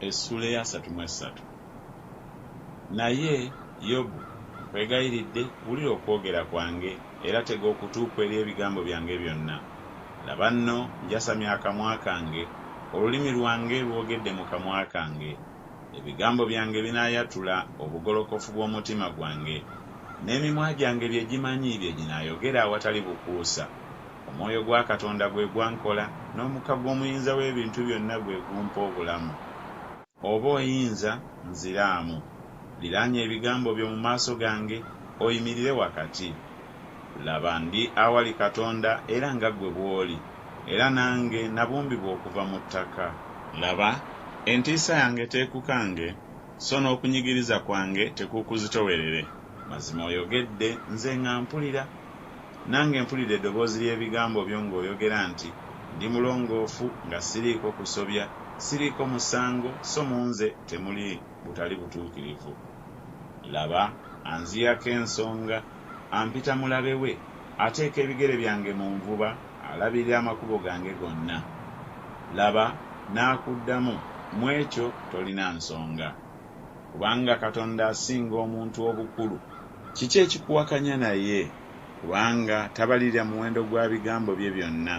Essula ya 33. Naye Yobu nkwegayiridde wulira okwogera kwange era tega okutuuka eri ebigambo byange byonna. Laba nno njasamya akamwa kange, olulimi lwange lwogedde mu kamwa kange. Ebigambo byange binaayatula obugolokofu bw'omutima gwange, n'emimwa gyange bye gimanyi bye ginaayogera awatali bukuusa. Omwoyo gwa Katonda gwe gwankola, n'omukka gw'omuyinza w'ebintu byonna gwe gumpa obulamu. Oba oyinza nziraamu, liraanye ebigambo byo mu maaso gange, oyimirire wakati. Laba ndi awali Katonda era nga ggwe bw'oli, era nange nabumbibwa okuva mu ttaka. Laba, entiisa yange teekukange, so n'okunyigiriza kwange tekuukuzitowerere. Mazima oyogedde, nze nga mpulira. Nange mpulira eddoboozi ly'ebigambo byo ng'oyogera nti, ndi mulongoofu nga siriiko kusobya, siriiko musango, so mu nze temuli butali butuukirivu. Laba, anziyako ensonga, ampita mulabe we, ateeka ebigere byange mu nvuba, alabirira amakubo gange gonna. Laba, naakuddamu, mu ekyo tolina nsonga. Kubanga Katonda asinga omuntu obukulu. Kiki ekikuwakanya naye? Kubanga tabalirira muwendo gwa bigambo bye byonna.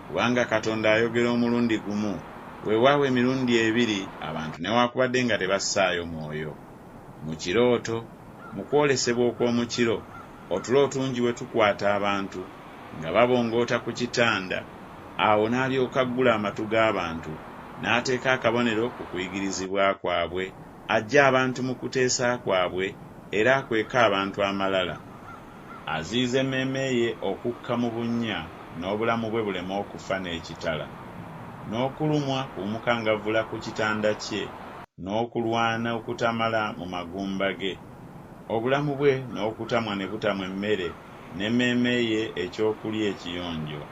Kubanga Katonda ayogera omulundi gumu, weewaawo emirundi ebiri abantu newaakubadde nga tebassaayo mwoyo. Mu kirooto, mu kwolesebwa okw'omukiro, otulo otungi we tukwata abantu, nga babongoota ku kitanda, awo n'alyoka aggula amatu g'abantu, n'ateeka akabonero ku kuyigirizibwa kwabwe, ajja abantu mu kuteesa kwabwe, era akweka abantu amalala. Aziyiza emmeeme ye okukka mu bunnya, n'obulamu bwe bulema okufa n'ekitala, n'okulumwa kumukangavvula ku kitanda kye, n'okulwana okutamala mu magumba ge. Obulamu bwe n'okutamwa ne butamwa emmere, n'emmeeme ye ekyokulya ekiyonjo.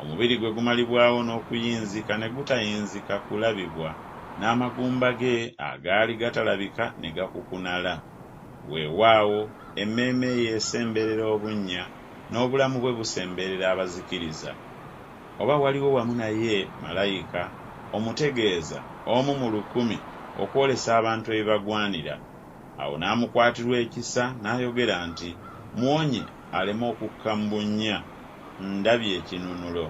Omubiri gwe gumalibwawo n'okuyinzika ne gutayinzika kulabibwa, n'amagumba ge agaali gatalabika ne gakukunala. Weewaawo emmeeme ye esemberera obunnya, n'obulamu bwe busemberera abazikiriza. Oba waliwo wamu naye malayika, omutegeeza omu mu 1,000 okwolesa abantu ebibagwanira. Awo n'amukwatirwa ekisa n'ayogera nti, muwonye aleme okukka mu bunnya, ndabye ekinunulo.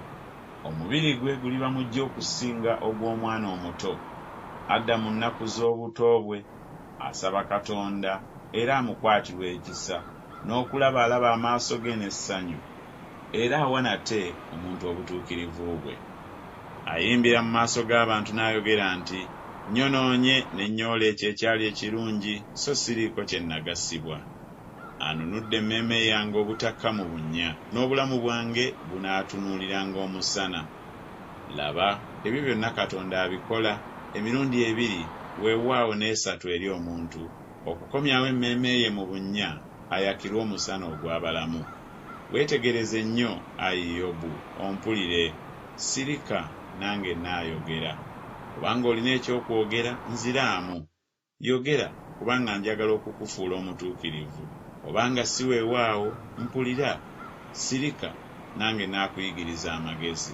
Omubiri gwe guliba mujja okusinga ogw'omwana omuto. Adda mu nnaku z'obuto bwe, asaba Katonda era amukwatirwa ekisa, n'okulaba alaba amaaso ge n'essanyu, era awanate omuntu obutuukirivu bwe. Ayimbira mu maaso g'abantu n'ayogera nti, nyonoonye ne nnyoola ekyo ekyali ekirungi, so siriiko kye nagasibwa. Anunudde emmeeme yange obutakka mu bunnya, n'obulamu bwange bunaatunuuliranga omusana. Laba, ebyo byonna Katonda abikola emirundi 2, weewaawo n'esatu eri omuntu, okukomyawo emmeeme ye mu bunnya, ayakirwe omusana ogw'abalamu. Weetegereze nnyo, ayi Yobu, ompulire, sirika nange naayogera. Kubanga olina ekyokwogera, nziraamu. Yogera, kubanga njagala okukufuula omutuukirivu. Obanga si weewaawo, mpulira, sirika nange naakuyigiriza amagezi.